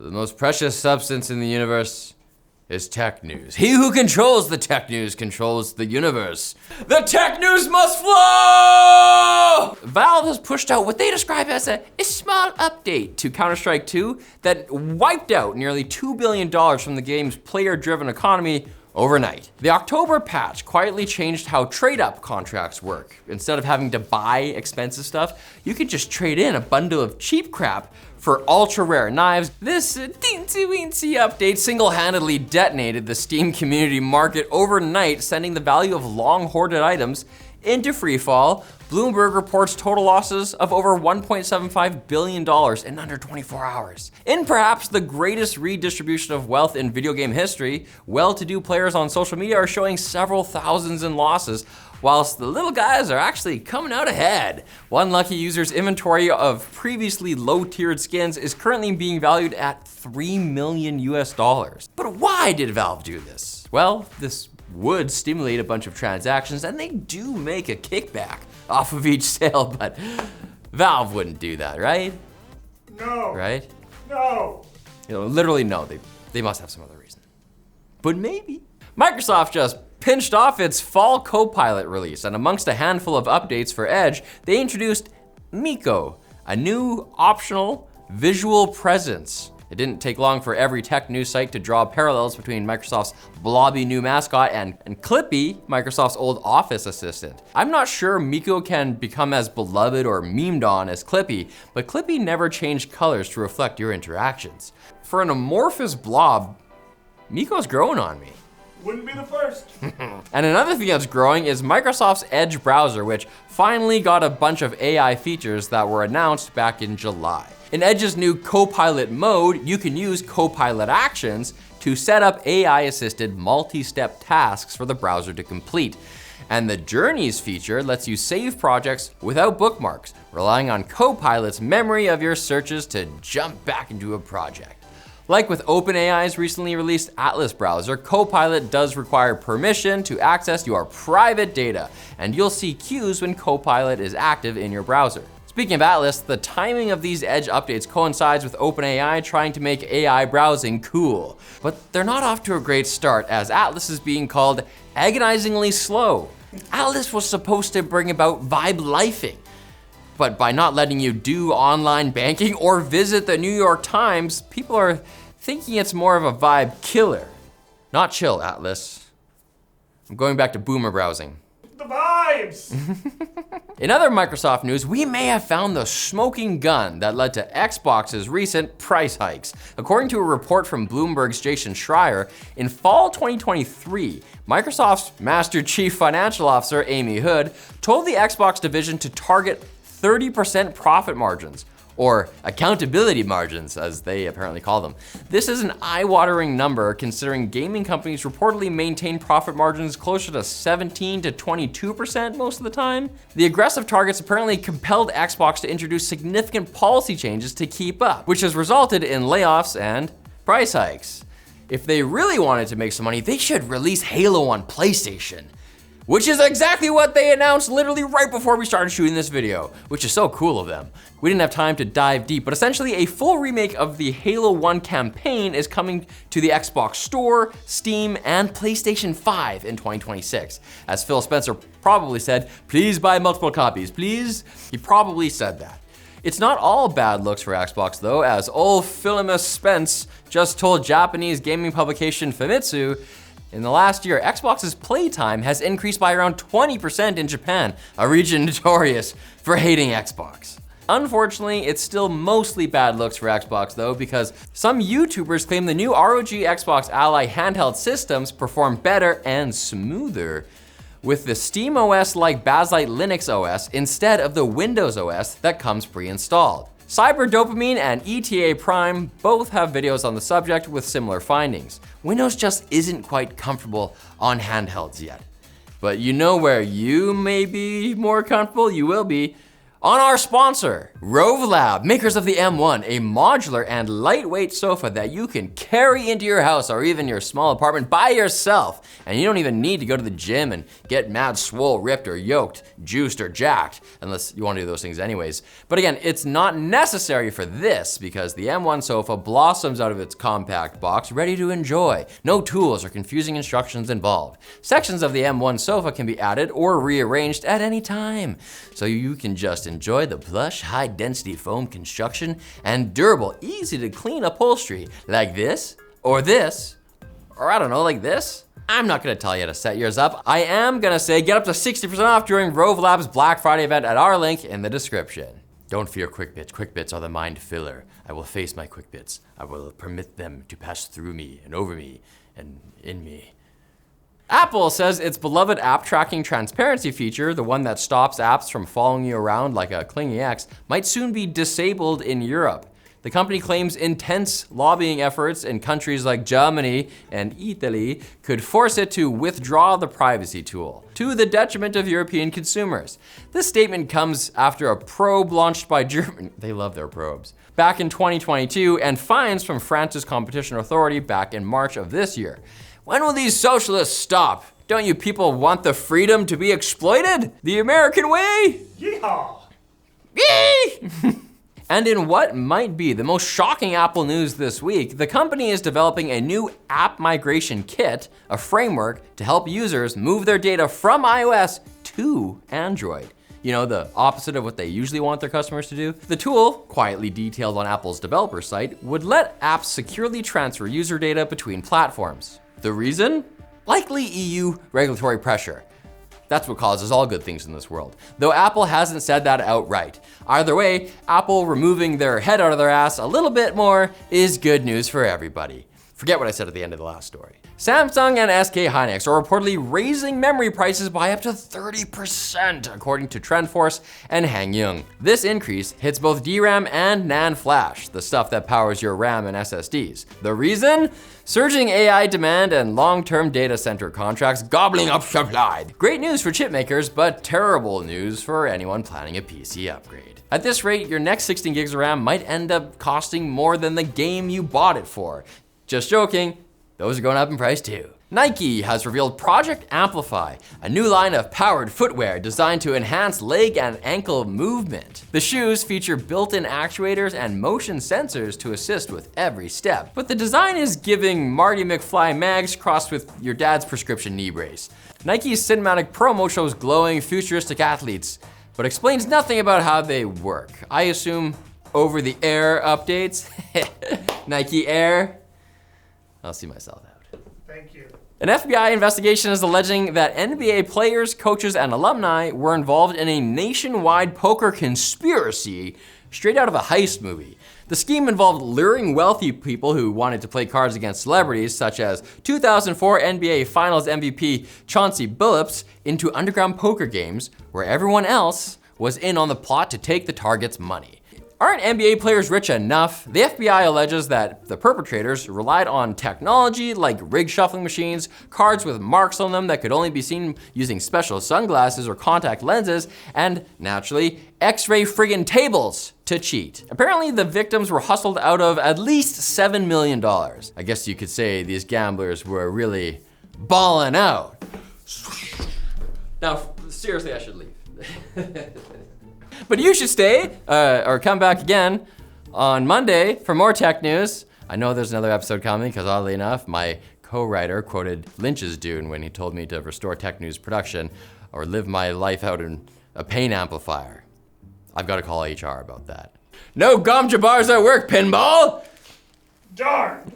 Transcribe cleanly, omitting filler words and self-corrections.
The most precious substance in the universe is tech news. He who controls the tech news controls the universe. The tech news must flow! Valve has pushed out what they describe as a small update to Counter-Strike 2 that wiped out nearly $2 billion from the game's player-driven economy overnight. The October patch quietly changed how trade-up contracts work. Instead of having to buy expensive stuff, you could just trade in a bundle of cheap crap for ultra-rare knives. This teensy-weensy update single-handedly detonated the Steam community market overnight, sending the value of long-hoarded items into free fall. Bloomberg reports total losses of over $1.75 billion in under 24 hours. In perhaps the greatest redistribution of wealth in video game history, well-to-do players on social media are showing several thousands in losses, whilst the little guys are actually coming out ahead. One lucky user's inventory of previously low-tiered skins is currently being valued at $3 million US. But why did Valve do this? Well, this would stimulate a bunch of transactions, and they do make a kickback off of each sale, but Valve wouldn't do that, right? No. Right? No. You know, literally no, they must have some other reason. But maybe. Microsoft just pinched off its fall Copilot release, and amongst a handful of updates for Edge, they introduced Miko, a new optional visual presence. It didn't take long for every tech news site to draw parallels between Microsoft's blobby new mascot and Clippy, Microsoft's old office assistant. I'm not sure Miko can become as beloved or memed on as Clippy, but Clippy never changed colors to reflect your interactions. For an amorphous blob, Miko's growing on me. Wouldn't be the first. And another thing that's growing is Microsoft's Edge browser, which finally got a bunch of AI features that were announced back in July. In Edge's new Copilot mode, you can use Copilot actions to set up AI-assisted multi-step tasks for the browser to complete. And the Journeys feature lets you save projects without bookmarks, relying on Copilot's memory of your searches to jump back into a project. Like with OpenAI's recently released Atlas browser, Copilot does require permission to access your private data, and you'll see cues when Copilot is active in your browser. Speaking of Atlas, the timing of these Edge updates coincides with OpenAI trying to make AI browsing cool. But they're not off to a great start, as Atlas is being called agonizingly slow. Atlas was supposed to bring about vibe lifing, but by not letting you do online banking or visit the New York Times, people are thinking it's more of a vibe killer. Not chill, Atlas. I'm going back to boomer browsing. The vibes! In other Microsoft news, we may have found the smoking gun that led to Xbox's recent price hikes. According to a report from Bloomberg's Jason Schreier, in fall 2023, Microsoft's Master Chief Financial Officer, Amy Hood, told the Xbox division to target 30% profit margins, or accountability margins, as they apparently call them. This is an eye-watering number considering gaming companies reportedly maintain profit margins closer to 17 to 22% most of the time. The aggressive targets apparently compelled Xbox to introduce significant policy changes to keep up, which has resulted in layoffs and price hikes. If they really wanted to make some money, they should release Halo on PlayStation, which is exactly what they announced literally right before we started shooting this video, which is so cool of them. We didn't have time to dive deep, but essentially a full remake of the Halo 1 campaign is coming to the Xbox Store, Steam, and PlayStation 5 in 2026. As Phil Spencer probably said, please buy multiple copies, please. He probably said that. It's not all bad looks for Xbox though, as old Philemus Spence just told Japanese gaming publication Famitsu, in the last year, Xbox's playtime has increased by around 20% in Japan, a region notorious for hating Xbox. Unfortunately, it's still mostly bad looks for Xbox though, because some YouTubers claim the new ROG Xbox Ally handheld systems perform better and smoother with the SteamOS-like Bakelite Linux OS instead of the Windows OS that comes pre-installed. Cyberdopamine and ETA Prime both have videos on the subject with similar findings. Windows just isn't quite comfortable on handhelds yet. But you know where you may be more comfortable? You will be on our sponsor, Rove Lab, makers of the M1, a modular and lightweight sofa that you can carry into your house or even your small apartment by yourself. And you don't even need to go to the gym and get mad swole, ripped or yoked, juiced or jacked, unless you want to do those things anyways. But again, it's not necessary for this because the M1 sofa blossoms out of its compact box, ready to enjoy. No tools or confusing instructions involved. Sections of the M1 sofa can be added or rearranged at any time, so you can just enjoy the plush, high-density foam construction and durable, easy-to-clean upholstery like this, or I don't know, like this. I'm not gonna tell you to set yours up. I am gonna say get up to 60% off during Rove Lab's Black Friday event at our link in the description. Don't fear quick bits. Quick bits are the mind filler. I will face my quick bits. I will permit them to pass through me and over me and in me. Apple says its beloved app tracking transparency feature, the one that stops apps from following you around like a clingy ex, might soon be disabled in Europe. The company claims intense lobbying efforts in countries like Germany and Italy could force it to withdraw the privacy tool, to the detriment of European consumers. This statement comes after a probe launched by Germany, they love their probes, back in 2022, and fines from France's competition authority back in March of this year. When will these socialists stop? Don't you people want the freedom to be exploited? The American way? Yeehaw! Yee! And in what might be the most shocking Apple news this week, the company is developing a new app migration kit, a framework to help users move their data from iOS to Android. You know, the opposite of what they usually want their customers to do. The tool, quietly detailed on Apple's developer site, would let apps securely transfer user data between platforms. The reason? Likely EU regulatory pressure. That's what causes all good things in this world, though Apple hasn't said that outright. Either way, Apple removing their head out of their ass a little bit more is good news for everybody. Forget what I said at the end of the last story. Samsung and SK Hynix are reportedly raising memory prices by up to 30%, according to TrendForce and Hang. This increase hits both DRAM and NAND flash, the stuff that powers your RAM and SSDs. The reason? Surging AI demand and long-term data center contracts gobbling up supply. Great news for chip makers, but terrible news for anyone planning a PC upgrade. At this rate, your next 16 gigs of RAM might end up costing more than the game you bought it for. Just joking, those are going up in price too. Nike has revealed Project Amplify, a new line of powered footwear designed to enhance leg and ankle movement. The shoes feature built-in actuators and motion sensors to assist with every step. But the design is giving Marty McFly mags crossed with your dad's prescription knee brace. Nike's cinematic promo shows glowing futuristic athletes, but explains nothing about how they work. I assume over-the-air updates? Nike Air? I'll see myself out. Thank you. An FBI investigation is alleging that NBA players, coaches, and alumni were involved in a nationwide poker conspiracy straight out of a heist movie. The scheme involved luring wealthy people who wanted to play cards against celebrities, such as 2004 NBA Finals MVP Chauncey Billups, into underground poker games where everyone else was in on the plot to take the target's money. Aren't NBA players rich enough? The FBI alleges that the perpetrators relied on technology like rig shuffling machines, cards with marks on them that could only be seen using special sunglasses or contact lenses, and naturally, X-ray friggin' tables to cheat. Apparently, the victims were hustled out of at least $7 million. I guess you could say these gamblers were really balling out. Now, seriously, I should leave. But you should stay, or come back again on Monday for more tech news. I know there's another episode coming because oddly enough, my co-writer quoted Lynch's Dune when he told me to restore tech news production or live my life out in a pain amplifier. I've got to call HR about that. No gom jabars at work, pinball! Darn!